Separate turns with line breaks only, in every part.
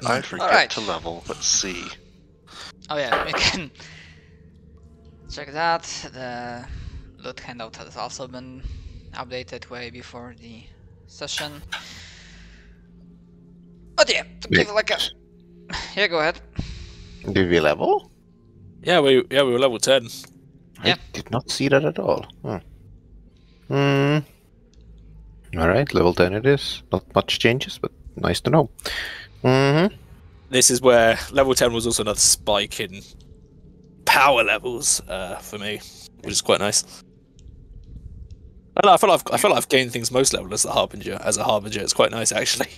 I forget to level. Let's see.
Oh yeah, we can check that. The loot handout has also been updated way before the session. But yeah, to give like a... Yeah, go ahead.
Did we level?
Yeah, we were level 10.
Yeah.
I did not see that at all. Alright, level 10 it is. Not much changes, but nice to know.
This is where level 10 was also another spike in power levels for me, which is quite nice. I feel like I've gained things most level as a harbinger. It's quite nice actually.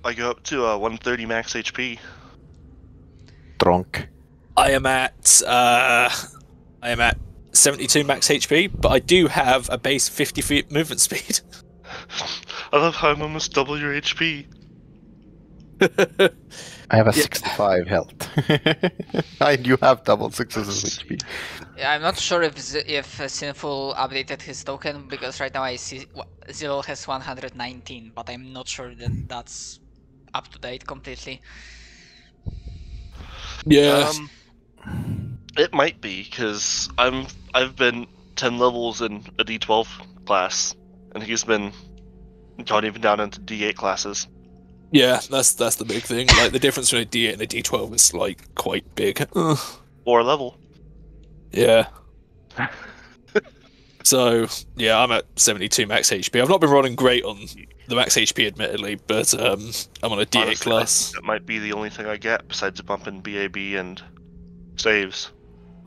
I go up to 130 max HP.
Drunk.
I am at 72 max HP, but I do have a base 50 feet movement speed.
I love how I'm almost double your HP.
I have a 65 health. You have double 6 HP.
Yeah, I'm not sure if Sinful updated his token, because right now I see Zero has 119, but I'm not sure that that's up to date completely.
Yeah.
It might be, because I've been 10 levels in a D12 class, and he's been gone even down into D8 classes.
Yeah, that's the big thing. Like the difference between a D8 and a D12 is like quite big.
Or a level.
Yeah. So yeah, I'm at 72 max HP. I've not been running great on the max HP, admittedly, but I'm on a D8
Honestly,
class.
That might be the only thing I get besides a bump in BAB and saves.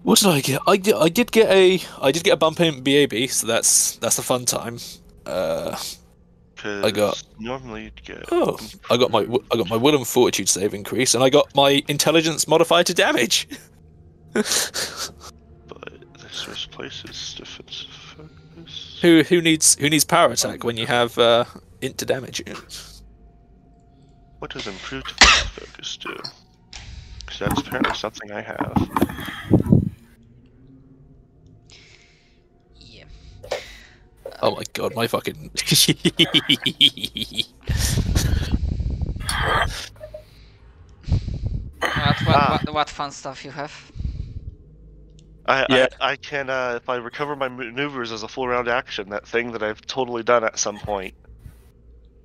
What did I get? I did get a bump in BAB, so that's a fun time. I got
normally you'd get.
Oh, I got my will and fortitude save increase, and I got my intelligence modified to damage.
But this first place is defensive focus.
Who needs power attack when you have int to damage?
What does improved defensive focus do? Because that's apparently something I have.
Yeah.
Oh my god, my fucking.
What fun stuff you have?
I can, if I recover my maneuvers as a full round action, that thing that I've totally done at some point,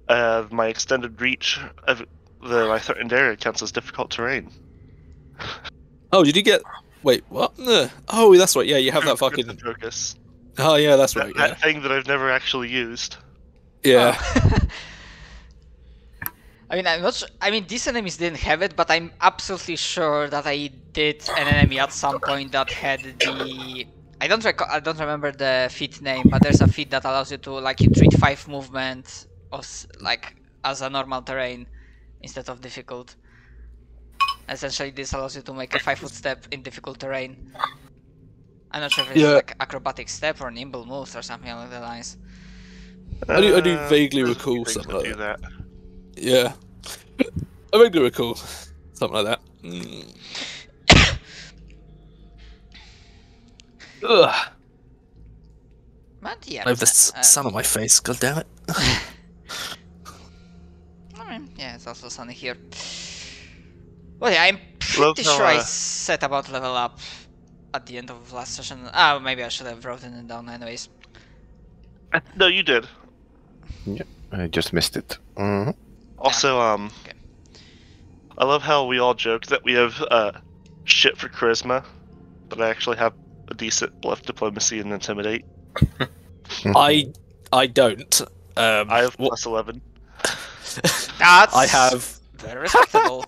my extended reach of my threatened area counts as difficult terrain.
Oh, did you get? Wait, what? Oh, that's right. Yeah, you have that fucking
focus.
Oh yeah, that's right.
That thing that I've never actually used.
Yeah.
Oh. I mean, I'm not sure. I mean, these enemies didn't have it, but I'm absolutely sure that I did an enemy at some point that had the. I don't remember the feat name, but there's a feat that allows you to you treat 5 movement as a normal terrain instead of difficult. Essentially, this allows you to make a 5-foot step in difficult terrain. I'm not sure if it's like acrobatic step or nimble moves or something along the lines.
I do vaguely recall something like that. Yeah, I vaguely recall something like that. Ugh.
But yeah,
I have the sun on my face. God damn it.
I mean, yeah, it's also sunny here. Well, yeah, I'm pretty sure I set about level up at the end of last session. Oh, maybe I should have written it down anyways.
No, you did.
Yeah, I just missed it.
Also,
Okay.
I love how we all joke that we have shit for charisma, but I actually have a decent bluff, diplomacy, and intimidate.
I don't.
I have plus 11.
That's
I have
very respectable.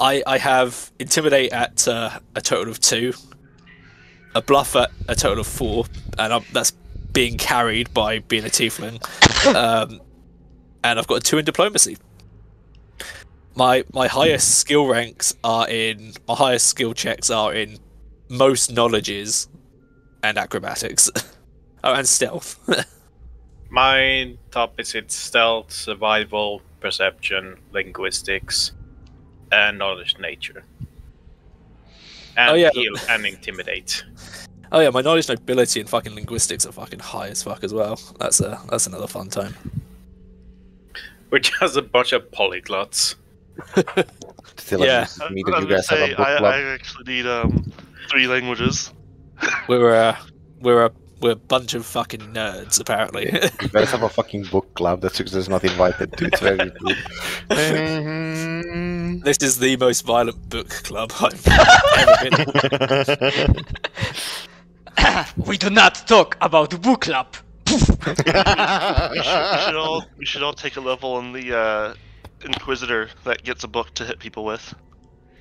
I have intimidate at a total of 2, a bluff at a total of 4, and that's being carried by being a tiefling. And I've got a 2 in diplomacy. My highest skill ranks are in my highest skill checks are in most knowledges and acrobatics. Oh, and stealth.
My top is stealth, survival, perception, linguistics, and knowledge nature. And heal and intimidate.
Oh yeah, my knowledge, nobility, and fucking linguistics are fucking high as fuck as well. That's another fun time.
We're just a bunch of polyglots.
Still,
Yeah.
amuses me that
I'm
you
gonna
guys have
say
a book club.
I actually need 3 languages.
We're a bunch of fucking nerds, apparently.
You guys have a fucking book club that Success is not invited to. It's very rude.
This is the most violent book club I've ever been in.
We do not talk about book club.
We should all take a level in the Inquisitor that gets a book to hit people with.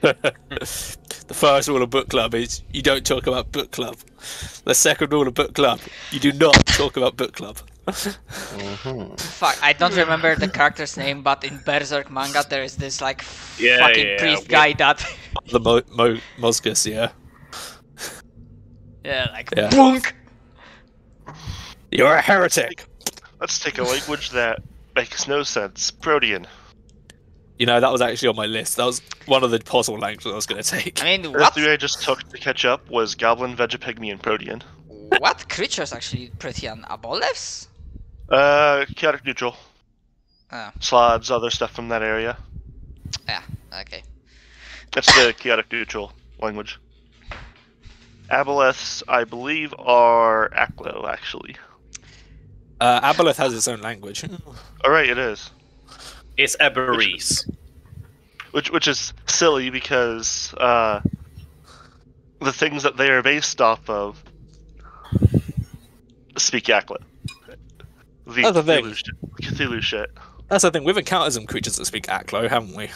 The first rule of book club is you don't talk about book club. The second rule of book club, you do not talk about book club.
Fuck, I don't remember the character's name, but in Berserk manga there is this like
Yeah,
fucking
yeah,
priest
we-
guy that
The Moscus, yeah.
yeah, like
Yeah.
boonk.
You're a heretic.
Let's take a language that makes no sense. Protean.
You know, that was actually on my list. That was one of the possible languages I was going to take.
I mean,
The
what
3 I just took to catch up was Goblin, Vegapygmy, and Protean.
what creatures actually Protean aboleths?
Chaotic neutral.
Oh,
Slobs, other stuff from that area.
yeah, okay.
That's the chaotic neutral language. Aboleths, I believe, are Aklo, actually.
Aboleth has its own language.
Alright, it is.
It's Aberese.
Which is silly because the things that they are based off of speak Aklo. The
That's the thing.
Cthulhu shit.
That's the thing. We've encountered some creatures that speak Aklo, haven't we?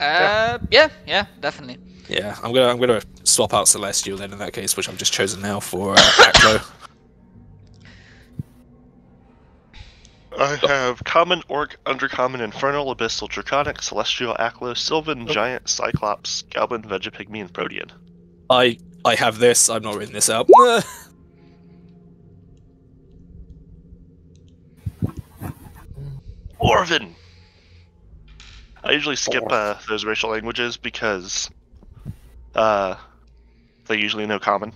Yeah, definitely.
Yeah, I'm gonna swap out Celestial then in that case, which I've just chosen now for Aklo.
I have Common, Orc, Undercommon, Infernal, Abyssal, Draconic, Celestial, Aklo, Sylvan, Giant, Cyclops, Goblin, Vegapygmy, and Protean.
I have this. I'm not written this out.
Orvin! I usually skip those racial languages because they usually know Common.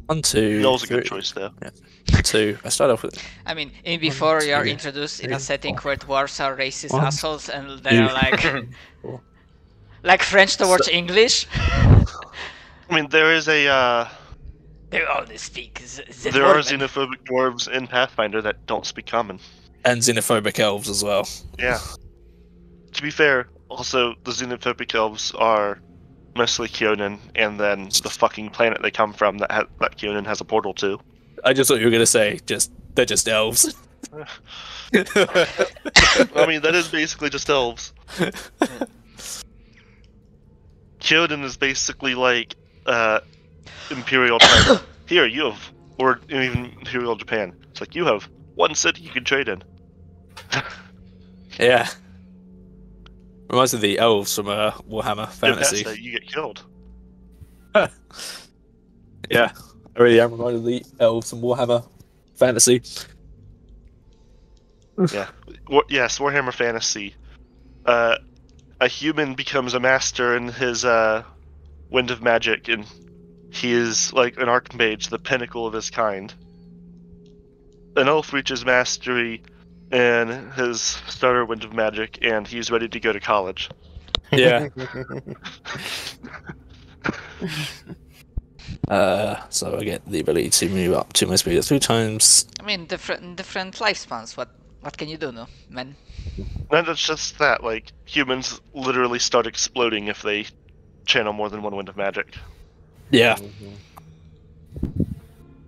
1, 2,
Null's a good
3,
choice, though.
2. I start off with
I mean, in before you're introduced in a setting where dwarves are racist assholes and they're like French towards English.
I mean, there is a
They only speak
there are xenophobic dwarves in Pathfinder that don't speak Common.
and xenophobic elves as well.
Yeah. To be fair, also the xenophobic elves are mostly Kyonin, and then the fucking planet they come from that that Kyonin has a portal to.
I just thought you were gonna say they're just elves.
I mean, that is basically just elves. Kyonin is basically like Imperial China. Here, you have, or even Imperial Japan. It's like, you have one city you can trade in.
Yeah. Reminds me of the elves from Warhammer Fantasy.
If that's that, you get killed.
Yeah, I really am reminded of the elves from Warhammer Fantasy.
Yeah. Yes, Warhammer Fantasy. A human becomes a master in his Wind of Magic, and he is like an Archmage, the pinnacle of his kind. An elf reaches mastery in his starter Wind of Magic, and he's ready to go to college.
Yeah. So I get the ability to move up to my speed 3 times.
I mean, different lifespans. What can you do, no, man?
And it's just that, like, humans literally start exploding if they channel more than one Wind of Magic.
Yeah.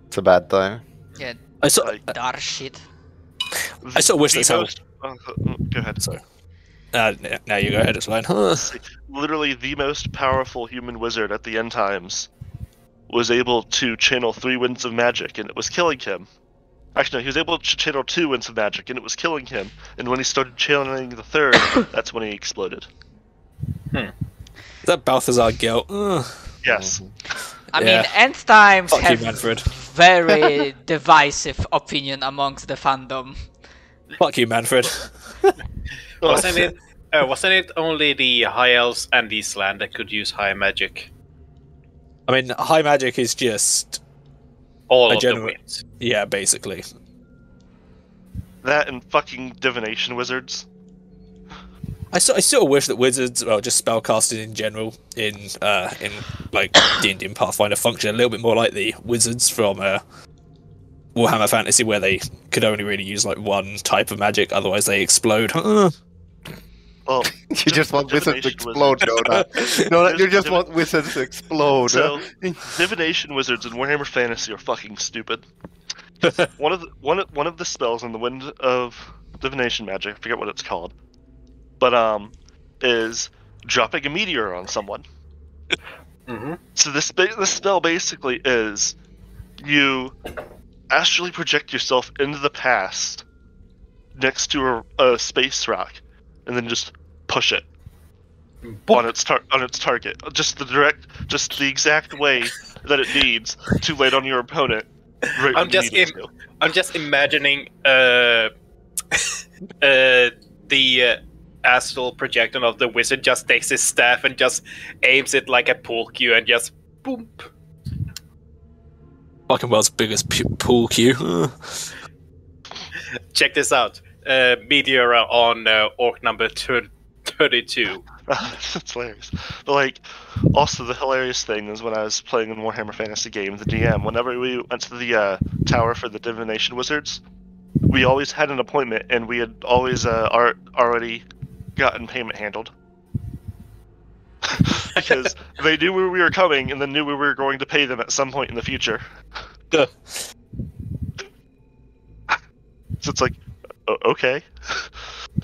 It's a bad time.
Yeah,
I saw.
dark shit.
I sort of wish that's how.
Go ahead.
Sorry. Now you go ahead. It's fine.
Literally, the most powerful human wizard at the end times was able to channel 3 Winds of Magic, and it was killing him. Actually, no, he was able to channel 2 Winds of Magic, and it was killing him. And when he started channeling the 3rd, that's when he exploded.
Is that Balthazar Gelt?
Yes.
I
Yeah.
mean, end times
Fuck you,
have
Manfred.
very divisive opinion amongst the fandom.
Fuck you, Manfred.
Wasn't it only the high elves and Eastland that could use high magic?
I mean, high magic is just
All
A
of
general-
the winds.
yeah, basically.
That and fucking divination wizards.
I sort of wish that wizards, well, just spellcasting in general, in like D&D and Pathfinder, function a little bit more like the wizards from Warhammer Fantasy, where they could only really use like one type of magic, otherwise they explode.
Well,
You just want wizards to
divination
explode,
wizards.
Donut. Donut, you just want wizards to explode.
So, divination wizards in Warhammer Fantasy are fucking stupid. one of the spells in the Wind of Divination magic, I forget what it's called, but is dropping a meteor on someone. So this spell basically is you astrally project yourself into the past next to a space rock, and then just push it on its target. Just the exact way that it needs to land on your opponent. Right
I'm just imagining the astral projection of the wizard just takes his staff and just aims it like a pool cue and just boom.
Fucking world's biggest pool cue.
Check this out. Meteor on orc number 32.
That's hilarious. But like, also the hilarious thing is when I was playing in Warhammer Fantasy game, the DM, whenever we went to the tower for the divination wizards, we always had an appointment, and we had always already gotten payment handled. Because they knew we were coming, and then knew we were going to pay them at some point in the future. So it's like, okay.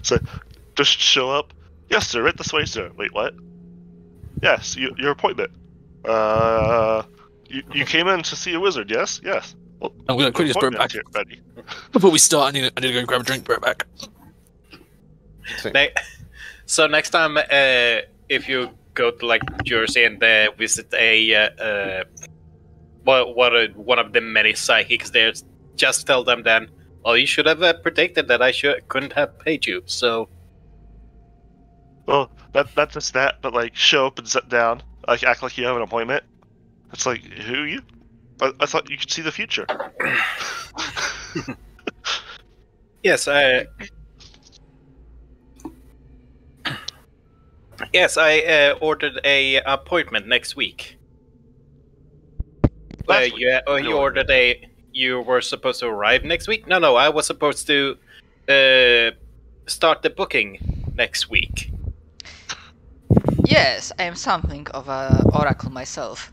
So just show up. Yes, sir. Right this way, sir. Wait, what? Yes, your appointment. You came in to see a wizard. Yes, yes. Well,
I'm gonna quickly just bring it back.
Here, ready.
Before we start, I need to go and grab a drink. Bring it back.
So next time, if you go to like Jersey and visit one of the many psychics there, just tell them then, well, you should have predicted that I couldn't have paid you. So,
well, not just that, but like show up and sit down, like act like you have an appointment. It's like, who are you? I thought you could see the future.
Yes, I ordered a appointment next week. You ordered you were supposed to arrive next week? No, I was supposed to start the booking next week.
Yes, I am something of an oracle myself.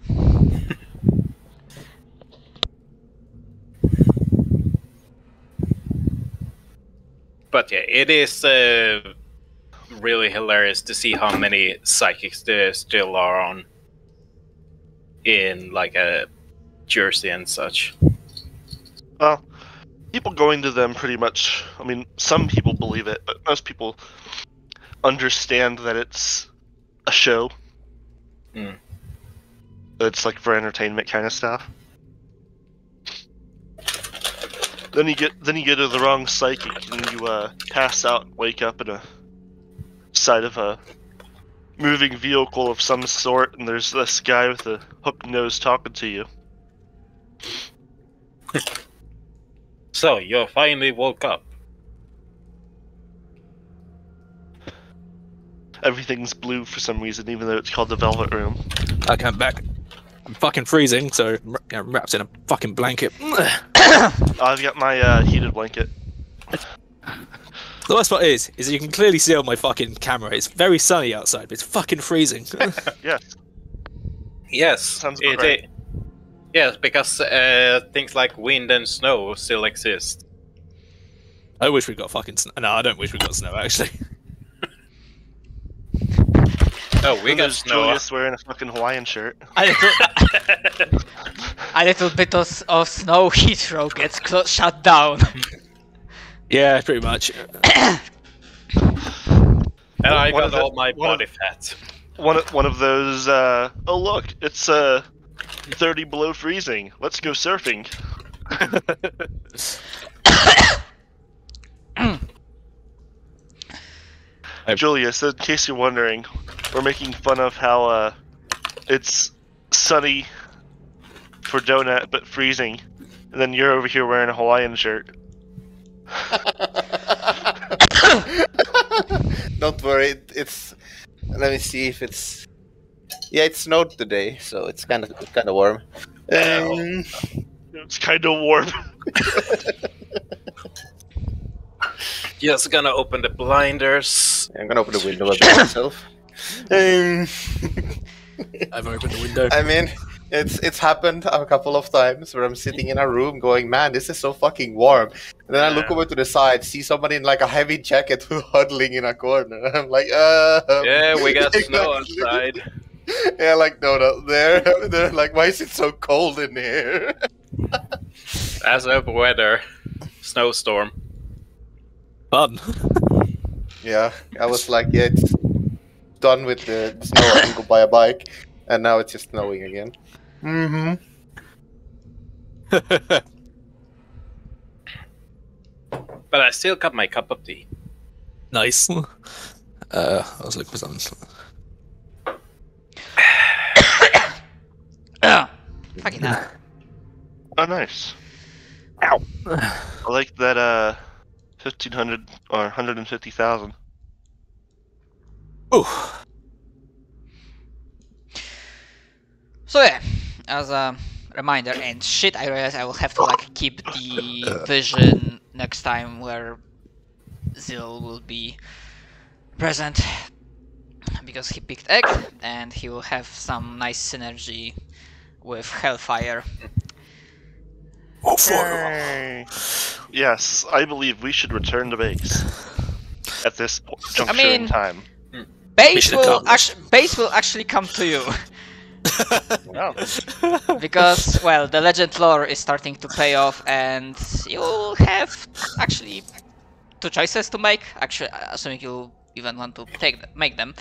But yeah, it is really hilarious to see how many psychics there still are on in like Jersey and such.
Well, people going to them pretty much, I mean, some people believe it, but most people understand that it's a show. It's like for entertainment kind of stuff. Then you get to the wrong psychic, and you pass out and wake up in a side of a moving vehicle of some sort, and there's this guy with a hooked nose talking to you.
So you finally woke up.
Everything's blue for some reason, even though it's called the Velvet Room.
Okay, I'm back. I'm fucking freezing, so I'm wrapped in a fucking blanket.
I've got my heated blanket.
The worst part is that you can clearly see on my fucking camera. It's very sunny outside, but it's fucking freezing.
Yes.
Yes,
Sounds about right.
Yes, because things like wind and snow still exist.
I wish we got fucking snow. No, I don't wish we got snow, actually.
Oh, we got snow.
Julius wearing a fucking Hawaiian shirt.
A little bit of snow Heathrow gets shut down.
Yeah, pretty much.
And I got all my body fat.
One of those, oh look, it's 30 below freezing. Let's go surfing. Julius, in case you're wondering, we're making fun of how it's sunny for Donut but freezing, and then you're over here wearing a Hawaiian shirt.
Don't worry. It's. Let me see if it's. Yeah, it snowed today, so it's kind of warm.
It's kind of warm.
Just gonna open the blinders.
I'm gonna open the window a bit myself.
I've opened the window.
I mean, it's happened a couple of times where I'm sitting in a room going, man, this is so fucking warm. And then I look over to the side, see somebody in like a heavy jacket huddling in a corner. I'm like,
Yeah, we got snow outside.
Yeah, like no, they're like, why is it so cold in here?
As of weather, snowstorm.
Fun.
Yeah, I was like, yeah, it's done with the snow. I can go buy a bike, and now it's just snowing again. Mm-hmm.
But I still got my cup of tea.
Nice. I was looking for something.
Fucking hell.
Oh, nice.
Ow.
I like that 1,500 or 150,000.
Ooh.
So yeah, as a reminder, and shit, I realize I will have to like keep the vision next time where Zil will be present because he picked Egg and he will have some nice synergy with Hellfire.
Yay. Yes, I believe we should return to base at this juncture in time.
Base will actually come to you.
Wow.
Because, well, the legend lore is starting to pay off, and you'll have actually 2 choices to make. Actually, assuming you even want to make them.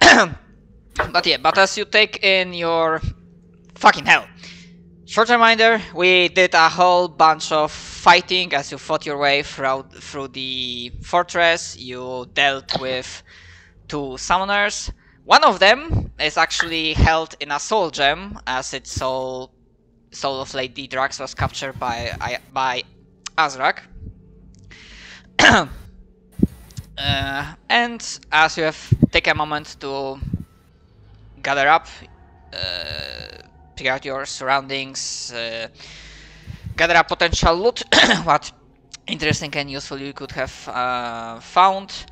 But yeah, but as you take in your fucking hell. Short reminder: we did a whole bunch of fighting as you fought your way through the fortress. You dealt with 2 summoners. One of them is actually held in a soul gem, as its soul of Lady Drax was captured by Azrak. And as you have taken a moment to gather up, figure out your surroundings, gather up potential loot, what interesting and useful you could have found.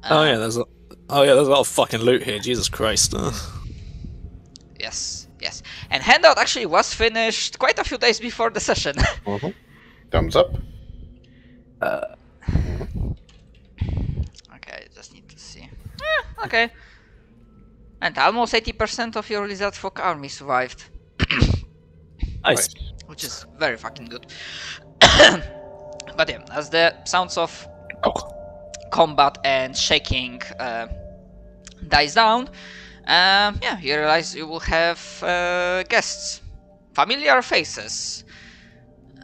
There's a lot of fucking loot here. Jesus Christ.
Yes. And handout actually was finished quite a few days before the session.
Mm-hmm. Thumbs up.
Okay, just need to see. Okay. And almost 80% of your Lizard Folk army survived.
Nice.
Which is very fucking good. But yeah, as the sounds of combat and shaking dies down, you realize you will have guests. Familiar faces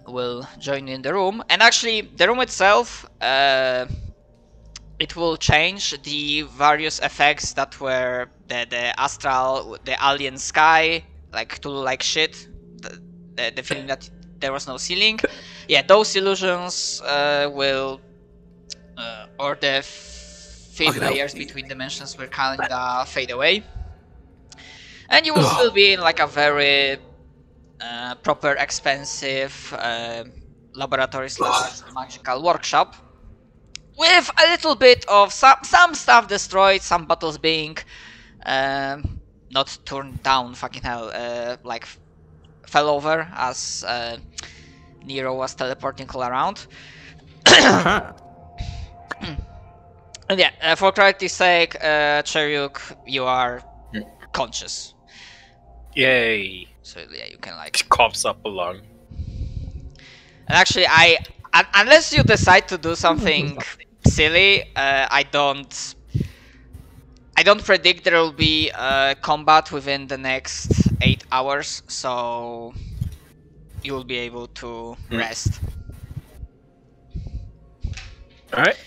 will join you in the room. And actually, the room itself, it will change the various effects that were the astral, the alien sky, like to look like shit. The feeling that there was no ceiling. Yeah, those illusions will, or the thin layers between dimensions will kinda fade away. And you will still be in like a very proper, expensive laboratory / magical workshop. With a little bit of some stuff destroyed, some bottles being not turned down, fucking hell, like fell over as Nero was teleporting all around. And yeah, for clarity's sake, Cheryuk, you are conscious.
Yay!
So yeah, you can like
Coughs up a lung.
And actually, unless you decide to do something silly, I don't predict there will be combat within the next 8 hours, so you will be able to rest.
Alright.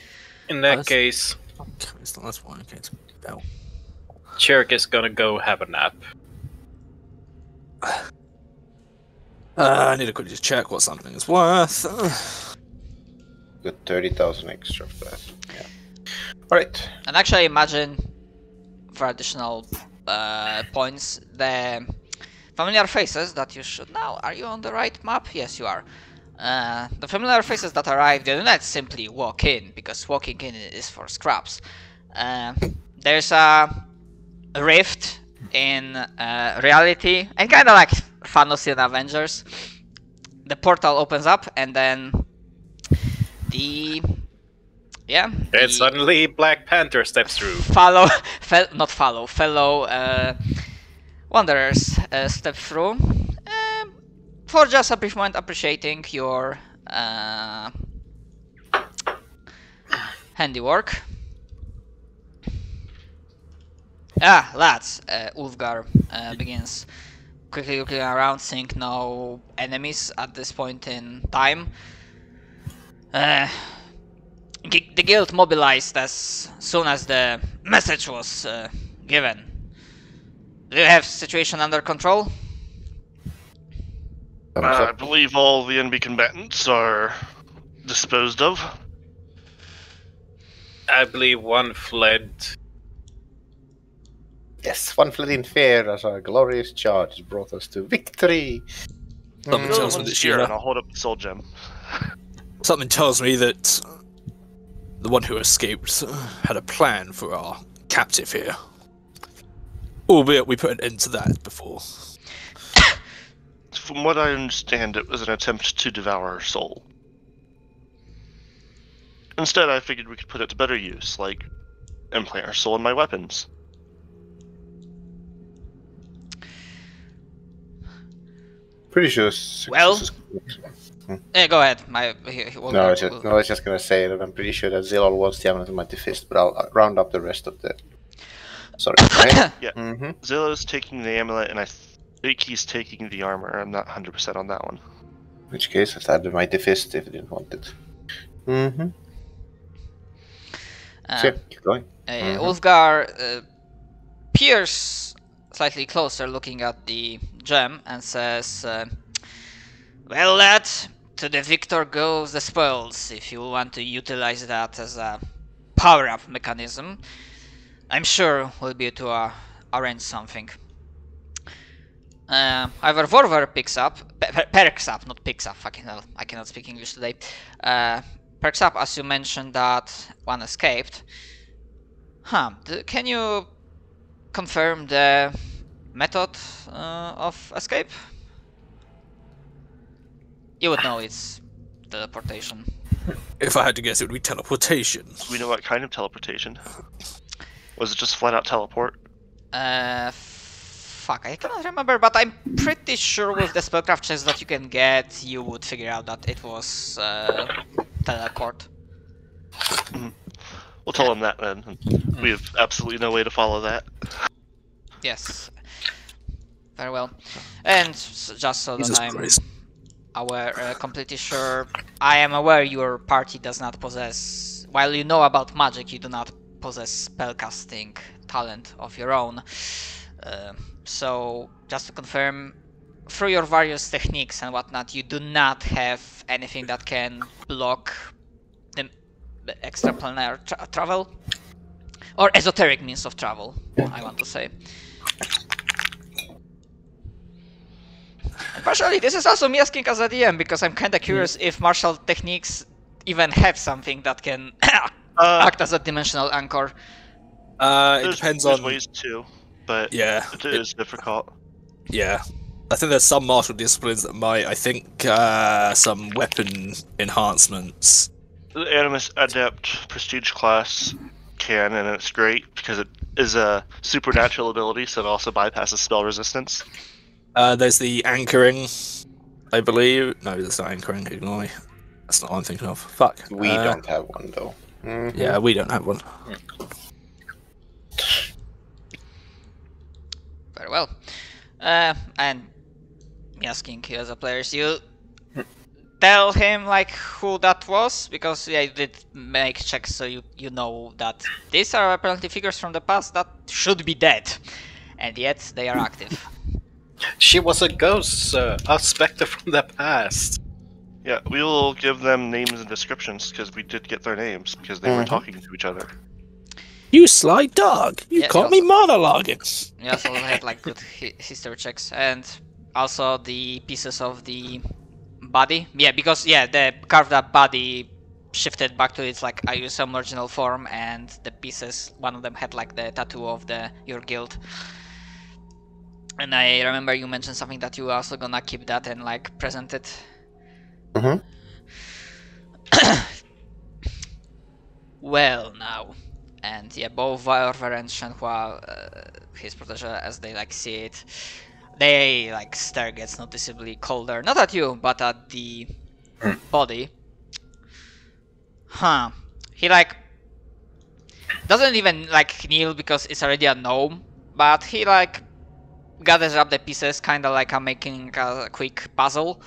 In that case,
That's fine. Okay, it's bell.
Cherrick is gonna go have a nap.
I need to quickly just check what something is worth.
Got 30,000 extra for that. Yeah. Alright.
And actually imagine, for additional points, the familiar faces that you should now. Are you on the right map? Yes, you are. The familiar faces that arrive, they do not simply walk in, because walking in is for scraps. There's a rift in reality, and kind of like Thanos in Avengers. The portal opens up, and then
And suddenly Black Panther steps through.
fellow wanderers step through, for just a brief moment appreciating your handiwork. Lads, Ulfgar begins quickly looking around, seeing no enemies at this point in time. The guild mobilized as soon as the message was given. Do you have situation under control?
I believe all the enemy combatants are disposed of.
I believe one fled.
Yes, one fled in fear as our glorious charge brought us to victory.
Something
The
tells
other
me
one's
that
here, and
Sheila.
I'll hold up the soul gem.
Something tells me that the one who escaped had a plan for our captive here. Albeit we put an end to that before.
From what I understand, it was an attempt to devour her soul. Instead, I figured we could put it to better use, like implant her soul in my weapons.
Pretty sure.
Well- Go ahead.
No, I was just gonna say that I'm pretty sure that Zilol wants the Amulet of Mighty Fist, but I'll round up the rest of the. Sorry. Right?
Yeah.
Mm-hmm.
Zillow's taking the amulet, and I think he's taking the armor. I'm not 100% on that one.
In which case, I'd have the Mighty Fist if I didn't want it. Mm-hmm. So, keep going.
Ulfgar peers slightly closer, looking at the gem, and says, "Well, lad, to the victor goes the spoils. If you want to utilize that as a power-up mechanism, I'm sure we'll be able to arrange something." However, Vorver perks up, not picks up. Fucking hell, I cannot speak English today. Perks up as you mentioned that one escaped. Can you confirm the method of escape? You would know it's teleportation.
If I had to guess, it would be teleportation.
Do we know what kind of teleportation? Was it just flat out teleport?
Fuck, I cannot remember, but I'm pretty sure with the spellcraft checks that you can get, you would figure out that it was teleport.
We'll tell him that then. We have absolutely no way to follow that.
Yes. Very well. And just so
Jesus
that I'm
Christ.
aware, completely sure, I am aware your party does not possess, while you know about magic, you do not possess spellcasting talent of your own. So, just to confirm, through your various techniques and whatnot, you do not have anything that can block the extraplanar travel? Or esoteric means of travel, I want to say. And partially, this is also me asking as a DM, because I'm kinda curious if martial techniques even have something that can act as a dimensional anchor.
It depends
there's
on.
ways too, but
Yeah.
it is difficult.
Yeah. I think there's some martial disciplines that might. I think some weapon enhancements.
The Animus Adept Prestige class can, and it's great because it is a supernatural ability, so it also bypasses spell resistance.
There's the anchoring, I believe. No, that's not anchoring. Ignore me. That's not what I'm thinking of. Fuck.
We don't have one though. Mhm.
Yeah, we don't have one.
Very well. And me asking you as a player, you tell him like who that was, because yeah, you did make checks, so you know that these are apparently figures from the past that should be dead, and yet they are active.
She was a ghost, a specter from the past.
Yeah, we will give them names and descriptions because we did get their names because they were talking to each other.
You sly dog! You
Yeah,
caught
you
me monologuing!
You also have like good history checks and also the pieces of the body. Yeah, because the carved up body shifted back to its like I use some original form, and the pieces, one of them had like the tattoo of your guild. And I remember you mentioned something that you were also gonna keep that and like present it.
Mhm.
Well, now. And yeah, both Varver and Shenhua, his protege, as they like see it, they like stare gets noticeably colder. Not at you, but at the body. Huh. He like doesn't even like kneel because it's already a gnome, but he like gathers up the pieces, kind of like I'm making a quick puzzle,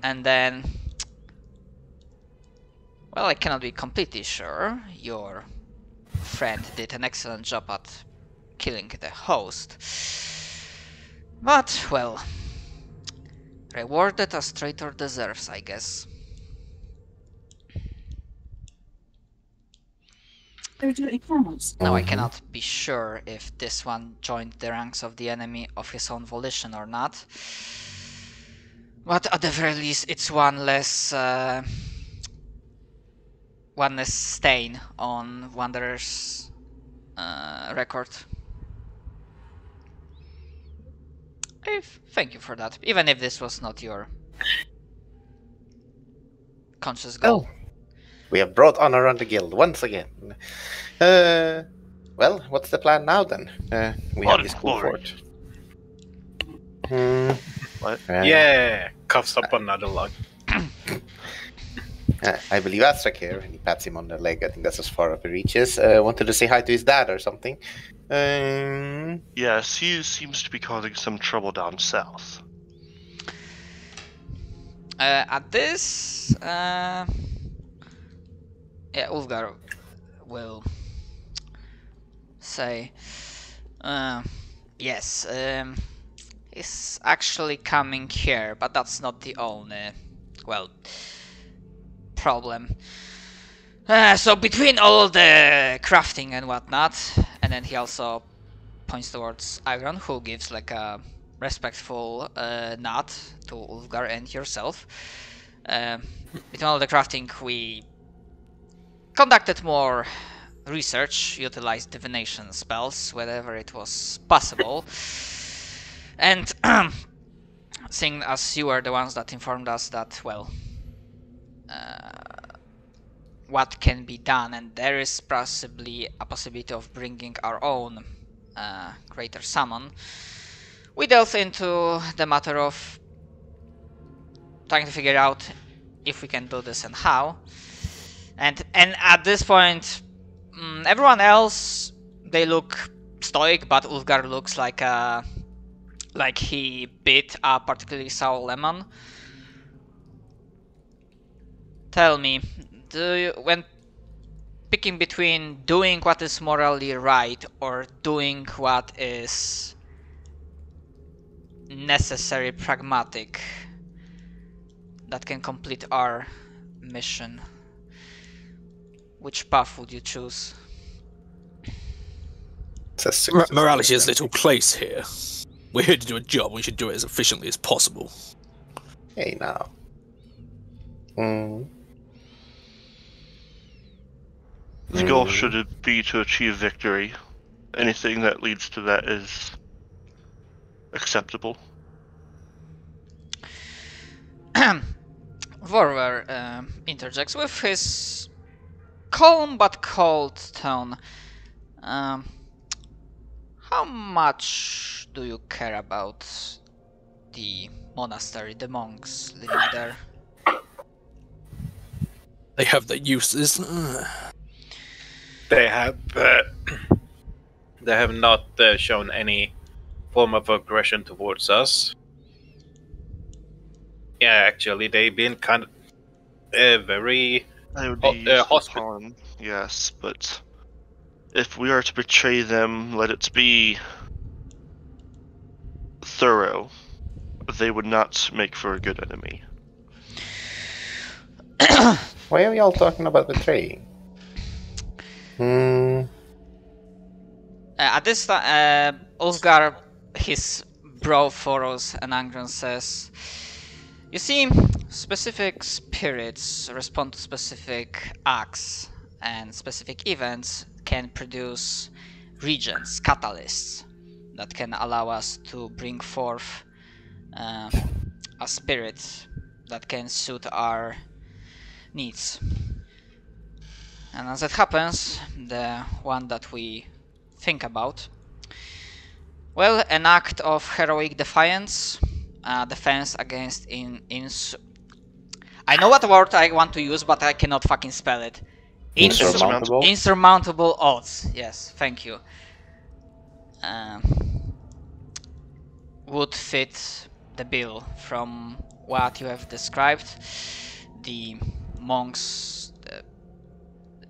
and then, well, I cannot be completely sure. Your friend did an excellent job at killing the host, but well, rewarded as traitor deserves, I guess. Now I cannot be sure if this one joined the ranks of the enemy of his own volition or not. But at the very least, it's one less stain on Wanderer's record. Thank you for that, even if this was not your conscious goal.
Oh, we have brought honor on the guild once again. Well, what's the plan now then? We have this cool fort.
What?
Yeah, cuffs up another log.
I believe Astrak here, and he pats him on the leg. I think that's as far up he reaches. Wanted to say hi to his dad or something.
Yes, he seems to be causing some trouble down south.
At this, Ulfgar will say, yes, he's actually coming here, but that's not the only, well, problem. So between all the crafting and whatnot, and then he also points towards Iron, who gives like a respectful nod to Ulfgar and yourself. Between all the crafting, we conducted more research, utilized divination spells wherever it was possible, and seeing as you were the ones that informed us that, well, what can be done, and there is possibly a possibility of bringing our own greater summon, we delved into the matter of trying to figure out if we can do this and how. And at this point, everyone else, they look stoic, but Ulfgar looks like he bit a particularly sour lemon. Tell me, when picking between doing what is morally right or doing what is necessary, pragmatic, that can complete our mission, which path would you choose?
Morality has little place here. We're here to do a job. We should do it as efficiently as possible.
Hey now.
The goal should be to achieve victory. Anything that leads to that is acceptable.
Vorwer interjects with his calm but cold tone. How much do you care about the monastery, the monks living there?
They have their uses.
They have not shown any form of aggression towards us. Yeah, actually, they've been kind of very
I would be
hospitable.
upon, yes, but if we are to betray them, let it be thorough. they would not make for a good enemy.
Why are we all talking about betraying?
At this time, Ulfgar, his brow furrows and Angron says, "You see, specific spirits respond to specific acts, and specific events can produce regions, catalysts, that can allow us to bring forth a spirit that can suit our needs. And as it happens, the one that we think about, well, an act of heroic defiance, defense against I know what word I want to use, but I cannot fucking spell it.
Insurmountable?
Insurmountable odds. Yes, thank you. Would fit the bill from what you have described. The monks,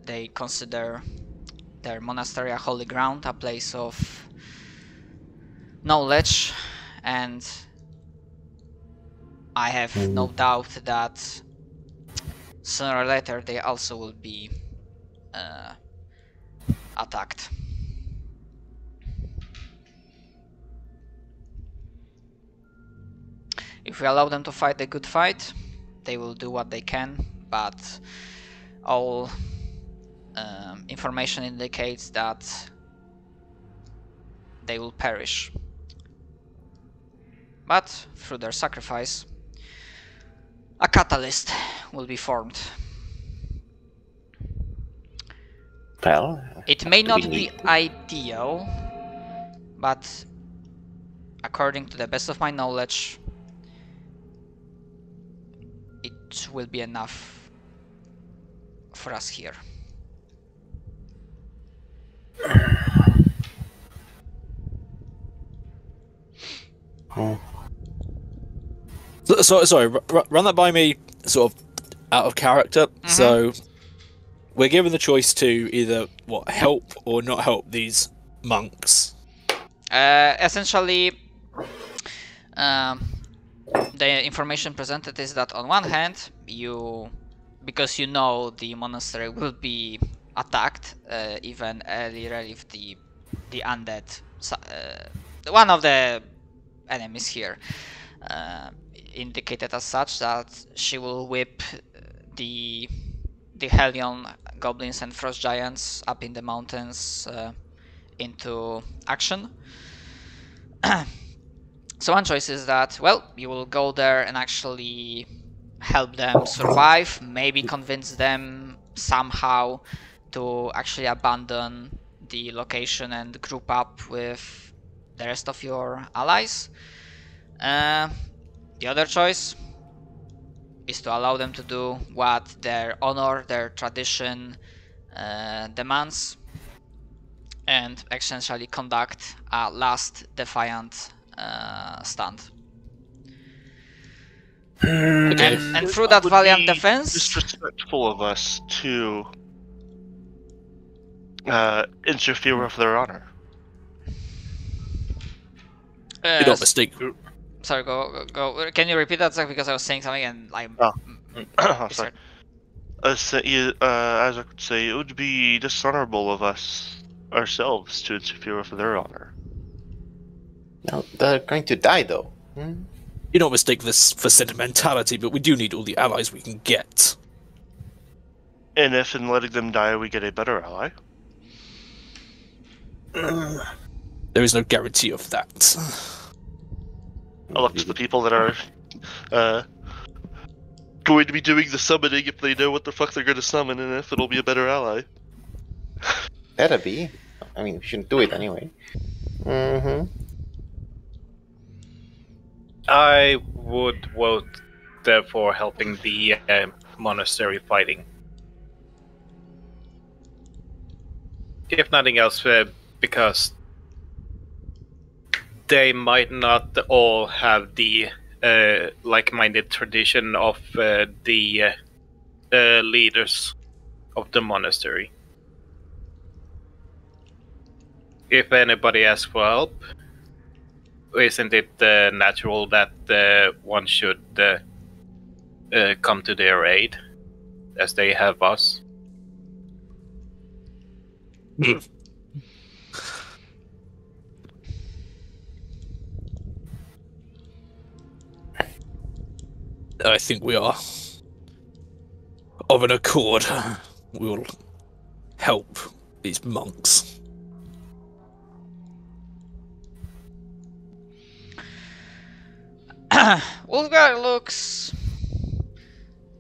they consider their monastery a holy ground, a place of knowledge, and I have no doubt that sooner or later they also will be attacked. If we allow them to fight a good fight, they will do what they can, but all information indicates that they will perish. But through their sacrifice, a catalyst will be formed.
Well,
It may not be ideal, but according to the best of my knowledge, it will be enough for us here.
So sorry, run that by me, sort of out of character. So we're given the choice to either help or not help these monks.
Essentially, the information presented is that on one hand, because you know the monastery will be attacked even earlier if the undead, one of the enemies here, indicated as such that she will whip the Hellion goblins and frost giants up in the mountains into action. So one choice is that, well, you will go there and actually help them survive, maybe convince them somehow to actually abandon the location and group up with the rest of your allies. The other choice is to allow them to do what their honor, their tradition demands, and essentially conduct a last defiant stand.
Okay.
And through that
Would
valiant
be
defense,
disrespectful of us to interfere with their honor.
You're not mistaken.
sorry, go. Can you repeat that, Zach? Because I was saying something and I.
Sorry. As I could say, it would be dishonorable of us ourselves to interfere with their honor.
no, they're going to die though.
You don't mistake this for sentimentality, but we do need all the allies we can get.
And if in letting them die we get a better ally,
There is no guarantee of that.
I'll look to the people that are going to be doing the summoning if they know what the fuck they're going to summon and if it'll be a better ally.
Better be. I mean, we shouldn't do it anyway.
I would vote for helping the monastery fighting. If nothing else, because they might not all have the like-minded tradition of the leaders of the monastery. If anybody asks for help, isn't it natural that one should come to their aid, as they have us?
I think we are of an accord. We will help these monks.
Ulfgar looks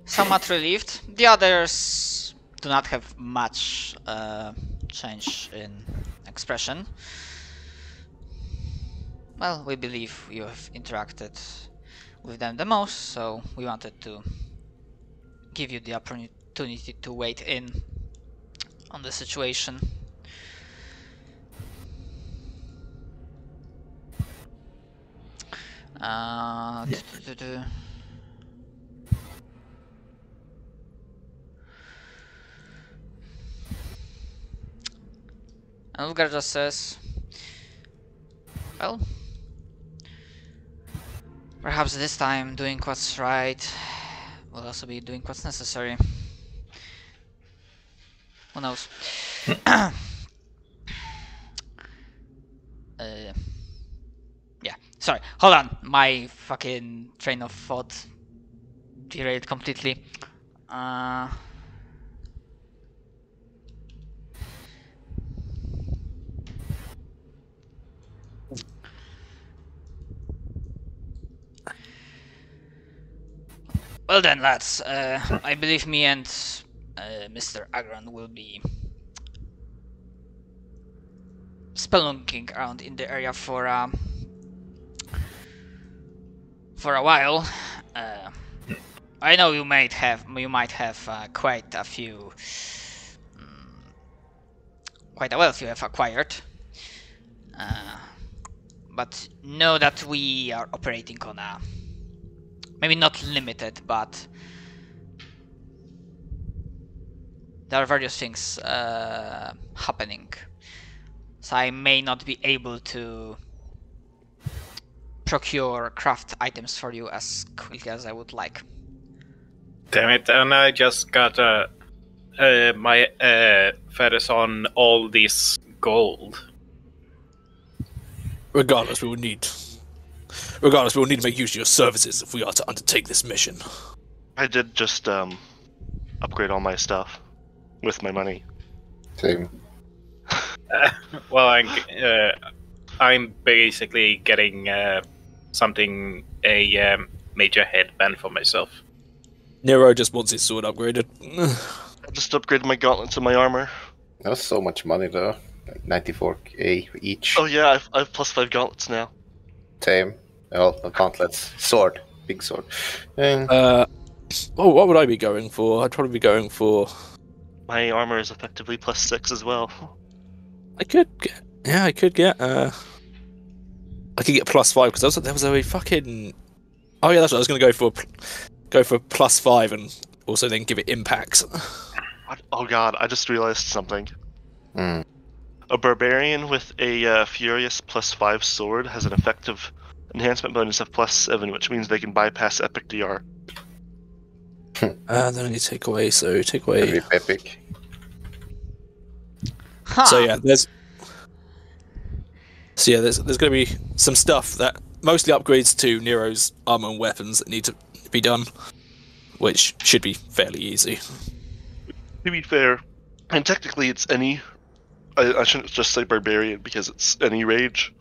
somewhat relieved. The others do not have much change in expression. Well, we believe you have interacted with them the most, so we wanted to give you the opportunity to weigh in on the situation. And Ulgar just says, well, perhaps this time doing what's right will also be doing what's necessary. Who knows? Yeah, sorry, hold on. My fucking train of thought derailed completely. Well then, lads, I believe me and Mr. Agron will be spelunking around in the area for a while. I know you might have quite a few, quite a wealth you have acquired, but know that we are operating on a maybe not limited, but there are various things happening. So I may not be able to procure craft items for you as quickly as I would like.
Damn it, and I just got my feathers on all this gold.
Regardless, we will need to make use of your services if we are to undertake this mission.
I did just upgrade all my stuff with my money.
Same.
Well, I'm basically getting a major headband for myself.
Nero just wants his sword upgraded.
I just upgraded my gauntlets and my armor.
That was so much money though. Like 94k each.
Oh yeah, I've plus 5 gauntlets now.
Same. Well, gauntlets. Sword. Big sword.
What would I be going for? I'd probably be going for...
My armor is effectively plus 6 as well.
I could get I could get plus 5 because there was a fucking... Oh yeah, that's what I was going to go for plus 5 and also then give it impacts.
Oh god, I just realized something.
Mm.
A barbarian with a furious plus 5 sword has an effective enhancement bonus of plus 7, which means they can bypass epic DR.
Then I need to take away.
Very epic.
Huh.
So yeah, there's going to be some stuff that mostly upgrades to Nero's armor and weapons that need to be done, which should be fairly easy.
To be fair, and technically it's any... I shouldn't just say barbarian because it's any rage,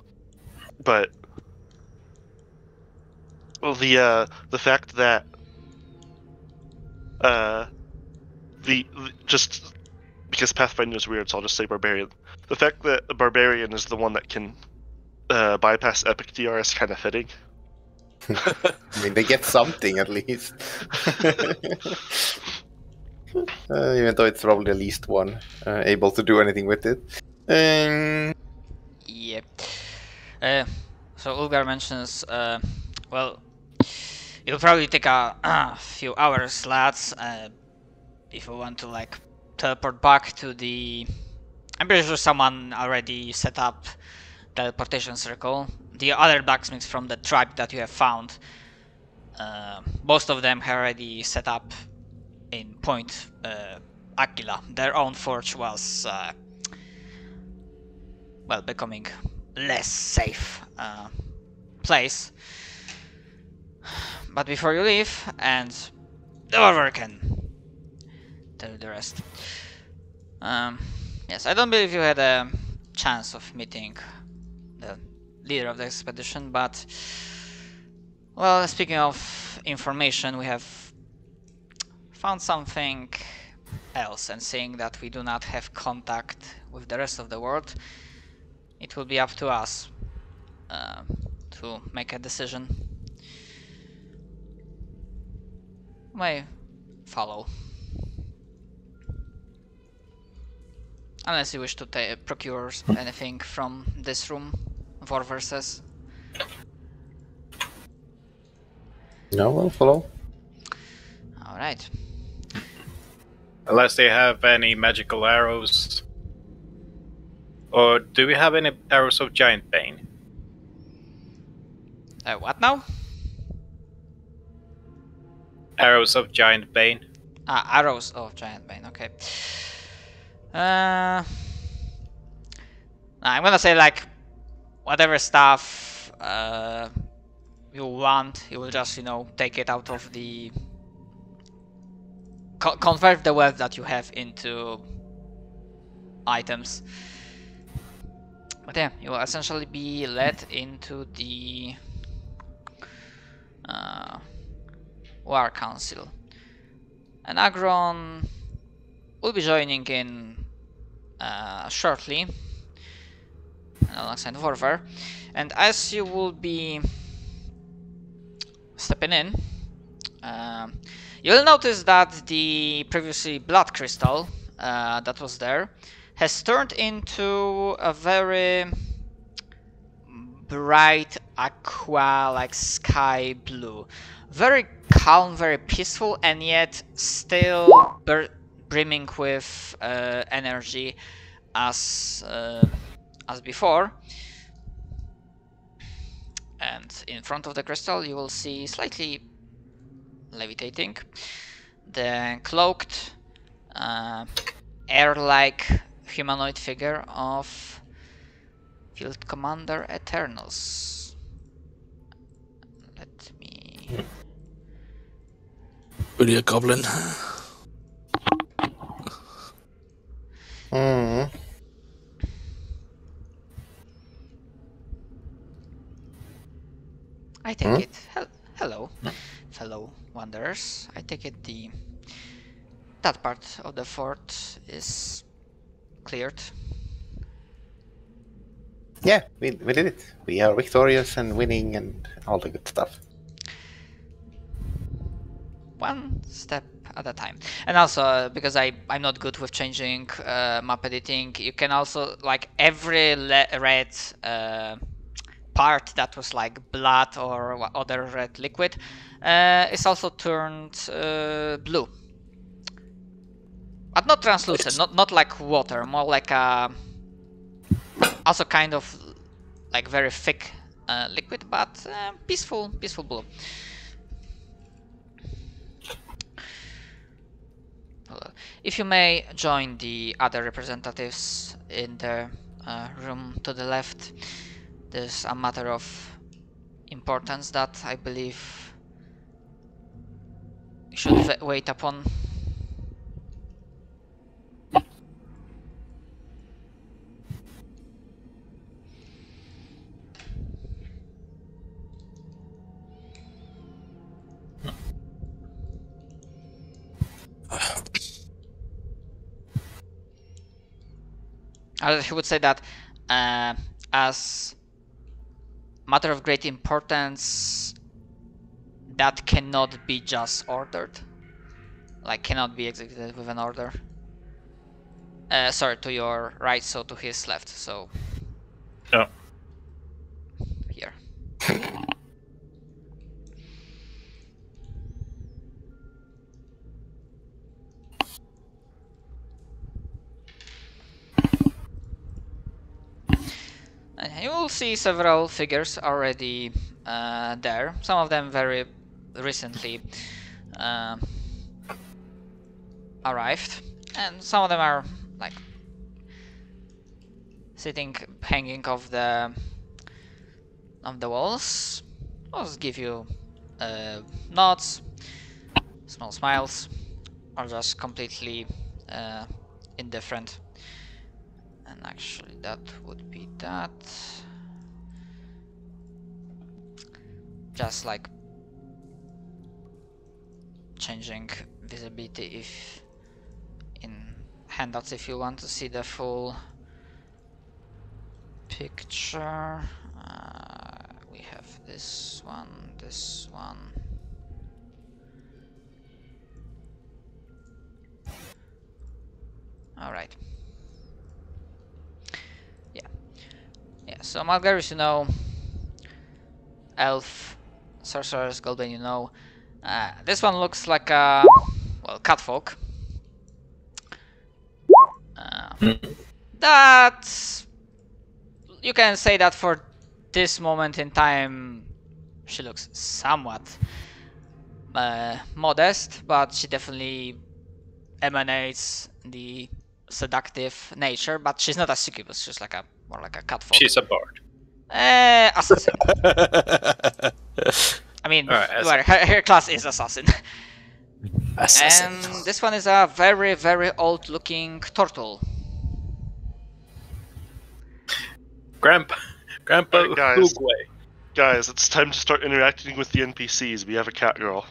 but well, the fact that just because Pathfinder is weird, so I'll just say barbarian. The fact that a barbarian is the one that can bypass epic DR is kind of fitting.
I mean, they get something at least. Even though it's probably the least one able to do anything with it.
Yep. So Ulgar mentions, well, it'll probably take a few hours, lads, if we want to like teleport back to the... I'm pretty sure someone already set up teleportation circle. The other blacksmiths from the tribe that you have found, most of them have already set up in Point Aquila. Their own forge was, well, becoming less safe place. But before you leave, and the Warver can tell you the rest. Yes, I don't believe you had a chance of meeting the leader of the expedition, but, well, speaking of information, we have found something else, and seeing that we do not have contact with the rest of the world, it will be up to us to make a decision. You may follow. Unless you wish to procure anything from this room, Vorver says.
No, we'll follow.
Alright.
Unless they have any magical arrows. Or do we have any arrows of giant bane?
What now?
Arrows of giant bane?
Ah, arrows of giant bane, okay. I'm gonna say, like, whatever stuff you want, you will just, take it out of the... convert the wealth that you have into items. But yeah, you will essentially be led into the War Council. And Agron will be joining in shortly, alongside Vorver. And as you will be stepping in, you'll notice that the previously blood crystal that was there has turned into a very bright aqua, like sky blue. Very calm, very peaceful, and yet still brimming with energy as before. And in front of the crystal you will see, slightly levitating, the cloaked air-like humanoid figure of Field Commander Eternals. Let me...
Really a goblin.
I take it. Hello, fellow wanderers. I take it that part of the fort is cleared.
Yeah, we did it. We are victorious and winning and all the good stuff.
One step at a time. And also, because I'm not good with changing map editing, you can also, like, every red part that was like blood or other red liquid is also turned blue. But not translucent, not like water, more like a... also kind of like very thick liquid, but peaceful blue. If you may join the other representatives in the room to the left, there's a matter of importance that I believe you should wait upon. I would say that as matter of great importance, that cannot be just ordered. Like, cannot be executed with an order. Sorry, to your right, so to his left, so...
Oh.
Here. And you You'll see several figures already there. Some of them very recently arrived, and some of them are like sitting, hanging off the walls. I'll just give you nods, small smiles, or just completely indifferent. And actually, that would be that. Just like changing visibility if in handouts if you want to see the full picture. We have this one, this one. All right. Yeah. So Malgaris, you know, elf, sorcerers, Golden, you know. This one looks like a catfolk. That you can say that for this moment in time, she looks somewhat modest, but she definitely emanates the seductive nature. But she's not a succubus; she's like more like a catfolk.
She's a bard.
Assassin. I mean, her class is assassin.
Assassin.
And this one is a very, very old-looking turtle.
Grandpa
guys.
Oogway.
Guys, it's time to start interacting with the NPCs. We have a cat girl.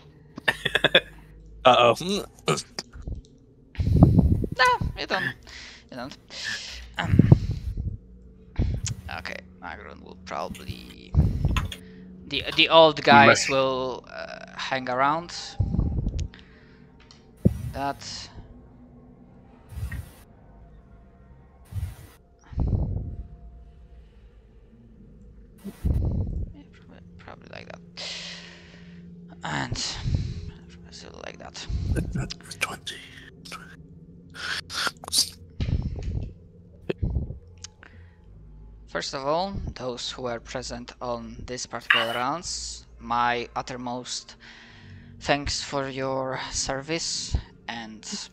Uh-oh.
No, you don't. You don't. Okay, Magrun will probably... The old guys will hang around. That... Yeah, probably like that. And... still like that.
20.
First of all, those who were present on this particular rounds, my uttermost thanks for your service and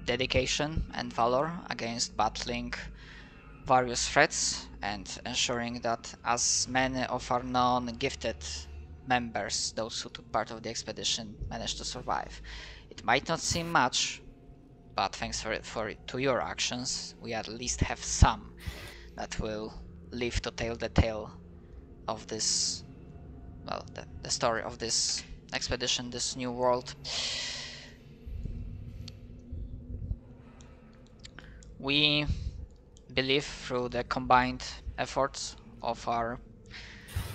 dedication and valor against battling various threats and ensuring that as many of our non-gifted members, those who took part of the expedition, managed to survive. It might not seem much, but thanks to your actions, we at least have some that will live to tell the tale of this, well, the story of this expedition, this new world. We believe through the combined efforts of our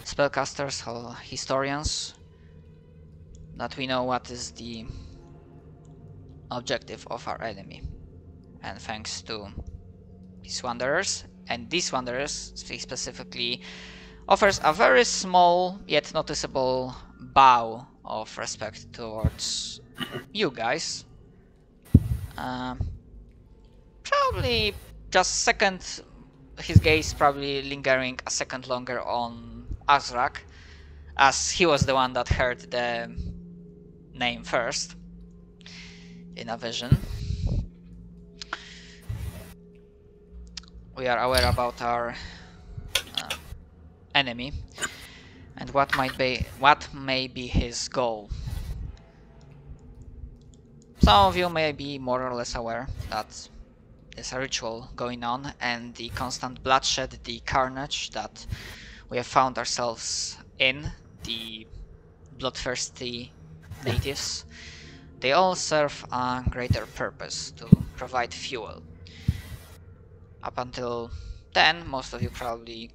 spellcasters or historians that we know what is the objective of our enemy, and thanks to these wanderers, and these wanderers specifically offers a very small yet noticeable bow of respect towards you guys. Probably just second, his gaze probably lingering a second longer on Azrak, as he was the one that heard the name first in a vision. We are aware about our enemy and what may be his goal. Some of you may be more or less aware that there's a ritual going on, and the constant bloodshed, the carnage that we have found ourselves in, the bloodthirsty natives, they all serve a greater purpose, to provide fuel. Up until then, most of you probably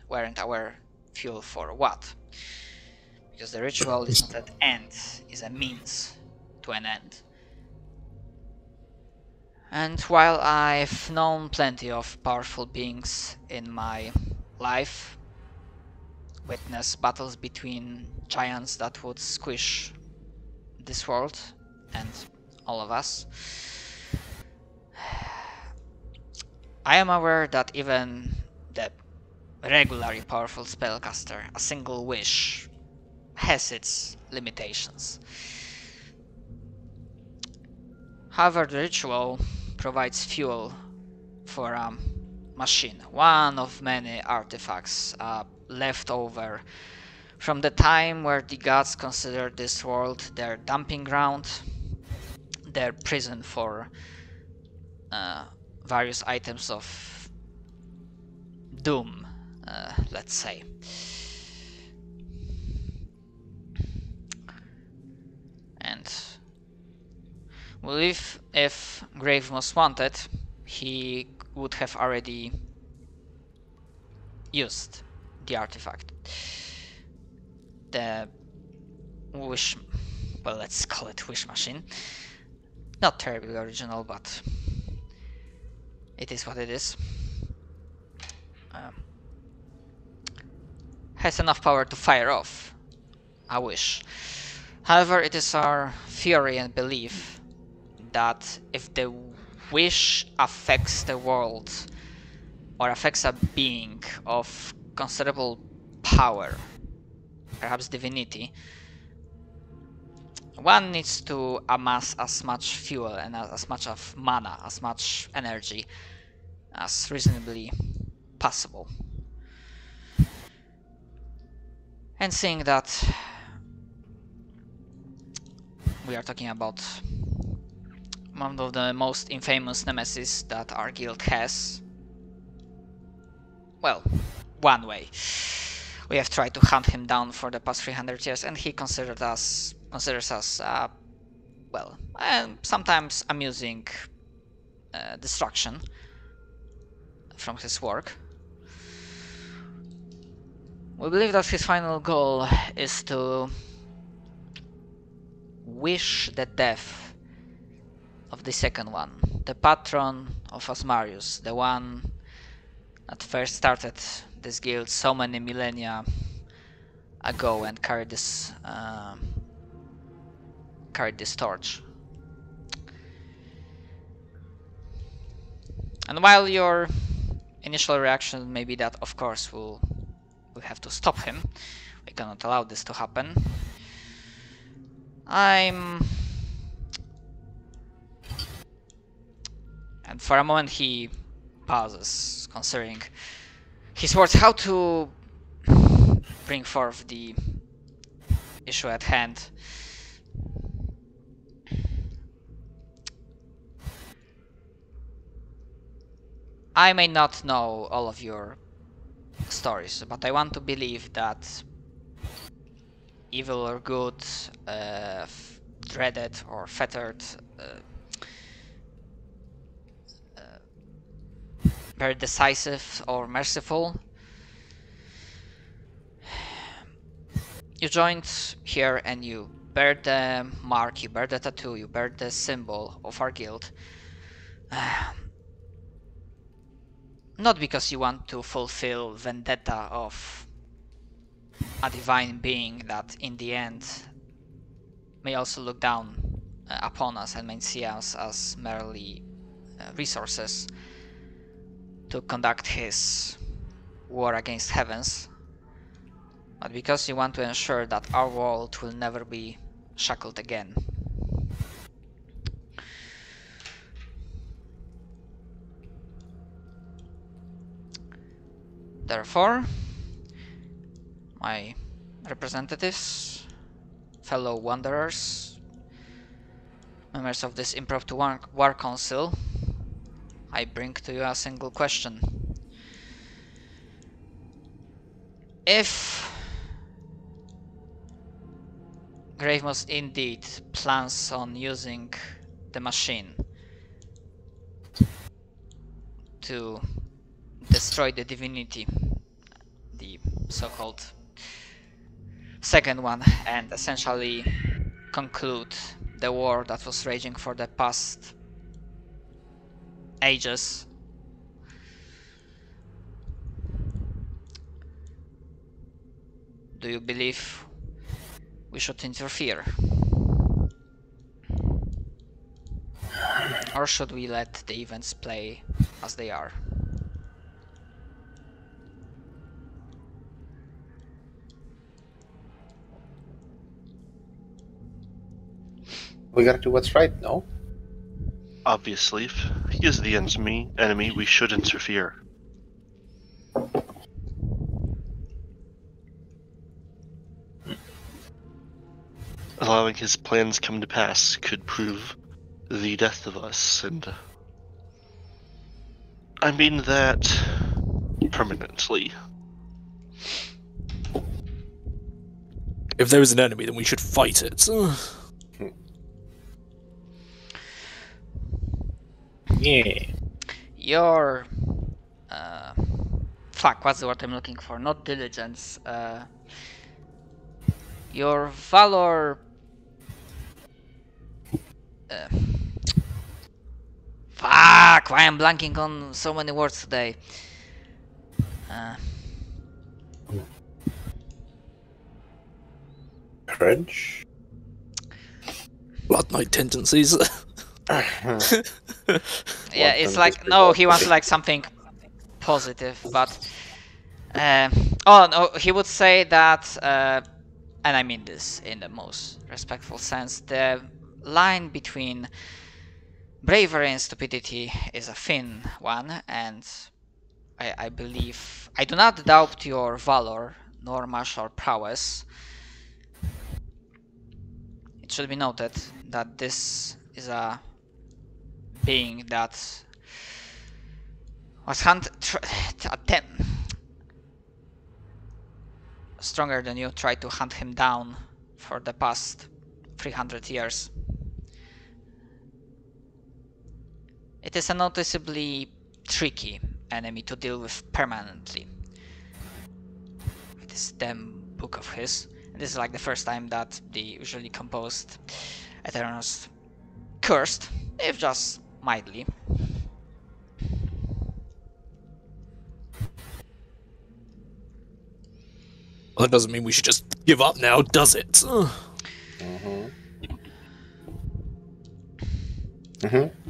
weren't aware fuel for what, because the ritual is not an end, is a means to an end. And while I've known plenty of powerful beings in my life, witnessed battles between giants that would squish this world and all of us, I am aware that even the regularly powerful spellcaster, a single wish has its limitations. However, the ritual provides fuel for a machine, one of many artifacts left over from the time where the gods considered this world their dumping ground, their prison for various items of doom, let's say. And well, if Gravemoss wanted, he would have already used the artifact. The wish, well, let's call it wish machine. Not terribly original, but it is what it is. Has enough power to fire off a wish. However, it is our theory and belief that if the wish affects the world or affects a being of considerable power, perhaps divinity, one needs to amass as much fuel and as much of mana, as much energy as reasonably possible. And seeing that we are talking about one of the most infamous nemesis that our guild has, well, one way. We have tried to hunt him down for the past 300 years, and he considers us, well, sometimes amusing distraction from his work. We believe that his final goal is to wish the death of the second one, the patron of Asmarius, the one that first started this guild so many millennia ago and carried this torch. And while your initial reaction may be that, of course, we'll have to stop him, we cannot allow this to happen, and for a moment he pauses, considering his words, how to bring forth the issue at hand. I may not know all of your stories, but I want to believe that evil or good, dreaded or fettered, very decisive or merciful, you joined here and you bear the mark, you bear the tattoo, you bear the symbol of our guild. Not because you want to fulfill vendetta of a divine being that in the end may also look down upon us and may see us as merely resources to conduct his war against heavens, but because you want to ensure that our world will never be shackled again. Therefore, my representatives, fellow wanderers, members of this impromptu war council, I bring to you a single question. If Gravemoss indeed plans on using the machine to destroy the divinity, the so-called second one, and essentially conclude the war that was raging for the past ages, do you believe we should interfere? Or should we let the events play as they are?
We gotta do what's right, no?
Obviously, if he is the enemy, we should interfere. Allowing his plans come to pass could prove the death of us, and I mean that permanently.
If there is an enemy, then we should fight it.
Yeah.
Your fuck, what's the word I'm looking for? Not diligence. Your valor. Fuck! Why I'm blanking on so many words today?
Crunch?
Blood Knight tendencies.
Yeah, it's like no, he wants like something positive, but oh no, he would say that, and I mean this in the most respectful sense. The line between bravery and stupidity is a thin one, and I believe I do not doubt your valor nor martial prowess. It should be noted that this is a being that was stronger than you, tried to hunt him down for the past 300 years. It is a noticeably tricky enemy to deal with permanently. This damn book of his. This is like the first time that the usually composed Eternals cursed, if just mildly.
Well, that doesn't mean we should just give up now, does it?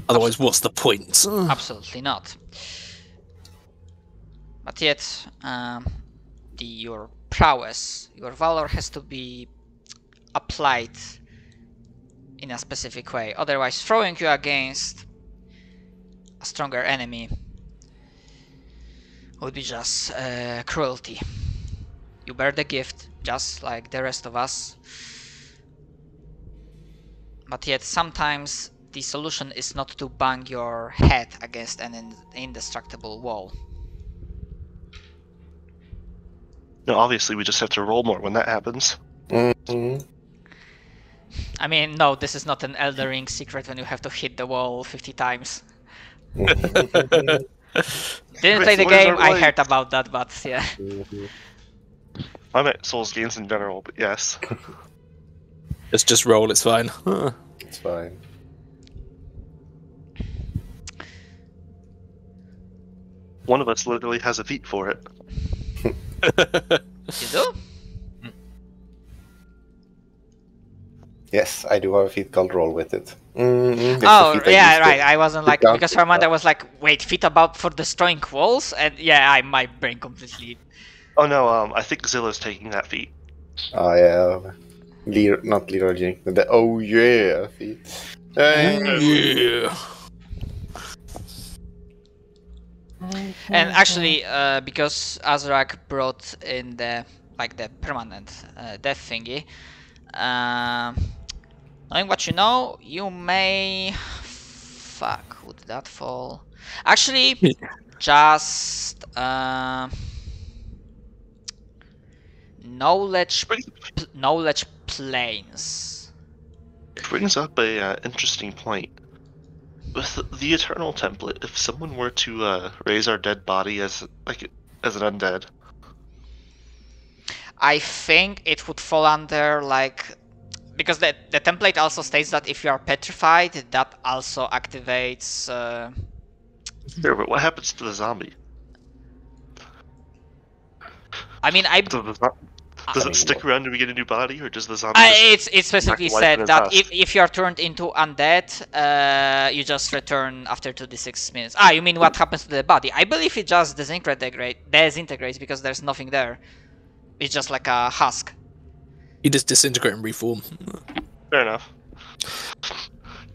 Otherwise, what's the point?
Absolutely not. But yet, your prowess, your valor has to be applied in a specific way. Otherwise, throwing you against a stronger enemy would be just cruelty. You bear the gift, just like the rest of us. But yet, sometimes the solution is not to bang your head against an indestructible wall.
No, obviously we just have to roll more when that happens.
I mean, no, this is not an Elder Ring secret when you have to hit the wall 50 times. Didn't play the game, I heard about that, but yeah.
I meant Souls games in general, but yes.
Just roll, it's fine.
It's fine.
One of us literally has a feat for it.
You do?
Yes, I do have a feat called Roll with it.
Oh, yeah, right. I wasn't like, because for a moment I was like, wait, feat about for destroying walls? And yeah, my brain completely.
Oh no, I think Zilla's taking that feat.
Oh yeah. Not Leroy Jenkins, the oh yeah feat.
Yeah.
And actually, because Azrak brought in the permanent death thingy, knowing what you know, you may. Fuck, would that fall? Actually, just knowledge planes.
Brings up a interesting point. With the Eternal template, if someone were to raise our dead body as an undead,
I think it would fall under because the template also states that if you are petrified, that also activates.
Sure, but what happens to the zombie?
I mean,
Does it stick around to get a new body, or does the zombie?
It's specifically said that if you are turned into undead, you just return after 2d6 minutes. Ah, you mean what happens to the body? I believe it just disintegrates because there's nothing there. It's just like a husk.
You just disintegrate and reform.
Fair enough.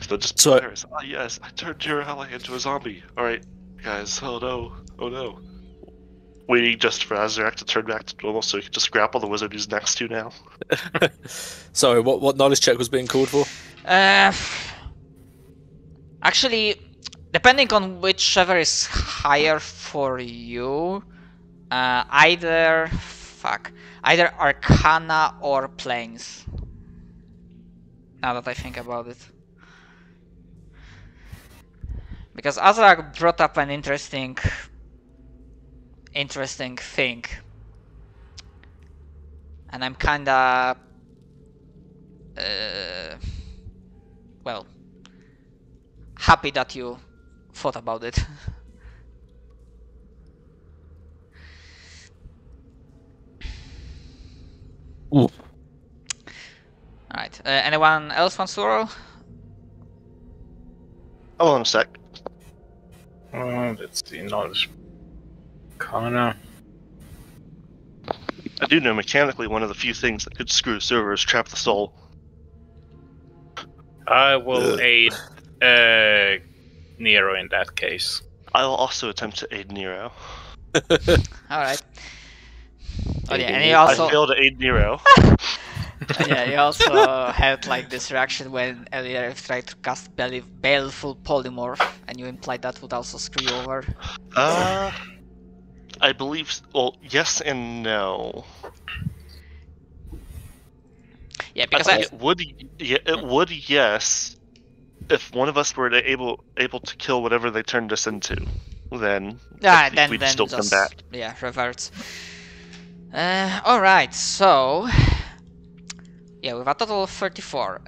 They'll just
So-
embarrassed. Oh yes, I turned your ally into a zombie. Alright, guys, oh no. Waiting just for Azrak to turn back to normal so he can just grapple the wizard he's next to now.
Sorry, what knowledge check was being called for?
Actually, depending on whichever is higher for you, either Arcana or Planes. Now that I think about it. Because Azrak brought up an interesting thing. And I'm kinda... well, happy that you thought about it.
Ooh.
Alright, anyone else wants to roll?
Hold on a sec.
Let's see, knowledge. Kana.
I do know mechanically one of the few things that could screw a server is trap the soul.
I will aid Nero in that case.
I will also attempt to aid Nero.
Alright. Oh yeah, and
Aiding
he
you.
also...
I failed to aid Nero.
yeah, he also had like this reaction when earlier he tried to cast Baleful Polymorph, and you implied that would also screw you over.
I believe. Well, yes and no.
Yeah,
I
because
think it would. Yeah, it would. Yes, if one of us were able to kill whatever they turned us into, then I think we'd still
just,
come back.
yeah, reverts. All right, so yeah, with a total of 34.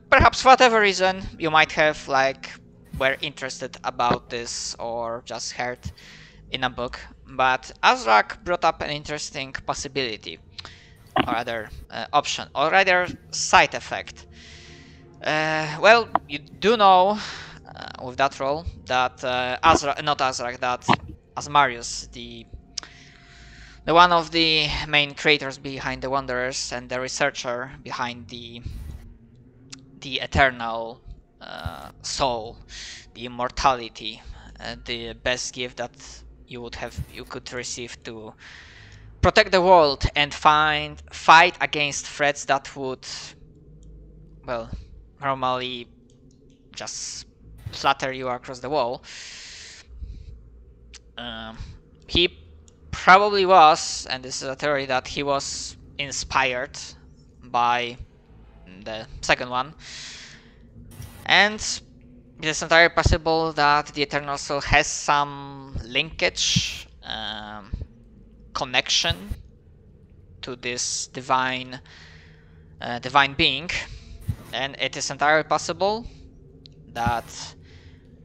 Perhaps for whatever reason you might have were interested about this or just heard in a book, but Azrak brought up an interesting possibility, or rather option, or rather side effect. Well, you do know with that role that that Asmarius, the one of the main creators behind the Wanderers and the researcher behind the eternal soul, the immortality, the best gift that you could receive to protect the world and fight against threats that would, well, normally just flatter you across the wall. He probably was, and this is a theory, that he was inspired by the second one, and it is entirely possible that the Eternal Soul has some linkage, connection to this divine being, and it is entirely possible that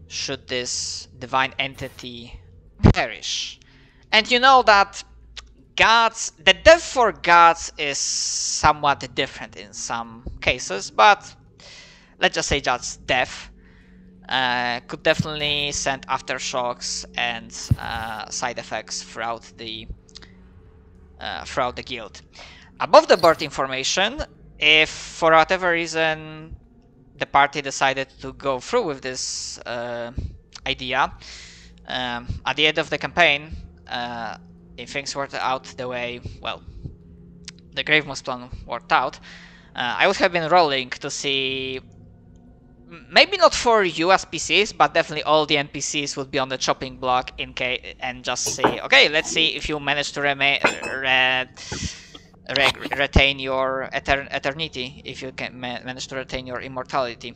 should this divine entity perish, and you know that the death for gods is somewhat different in some cases, but let's just say just death could definitely send aftershocks and side effects throughout the guild. Above the board information, if for whatever reason the party decided to go through with this idea, at the end of the campaign, if things worked out the way, well, the Gravemoss plan worked out, I would have been rolling to see, maybe not for you as PCs, but definitely all the NPCs would be on the chopping block in case, and just say, okay, let's see if you manage to retain your eternity, if you can manage to retain your immortality.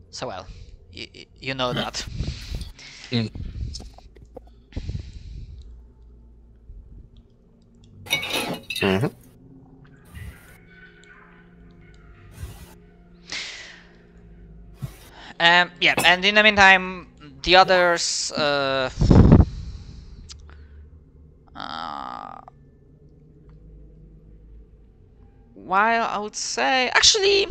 So well, you know that.
Mm.
Mm-hmm.
Yeah, and in the meantime, the others. While I would say, actually,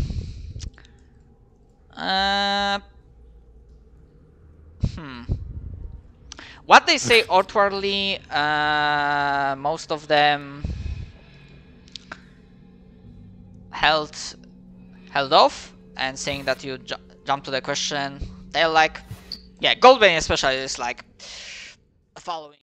what they say outwardly, most of them held held off, and seeing that you jump to the question, they're like, yeah, Goldbane especially is like following.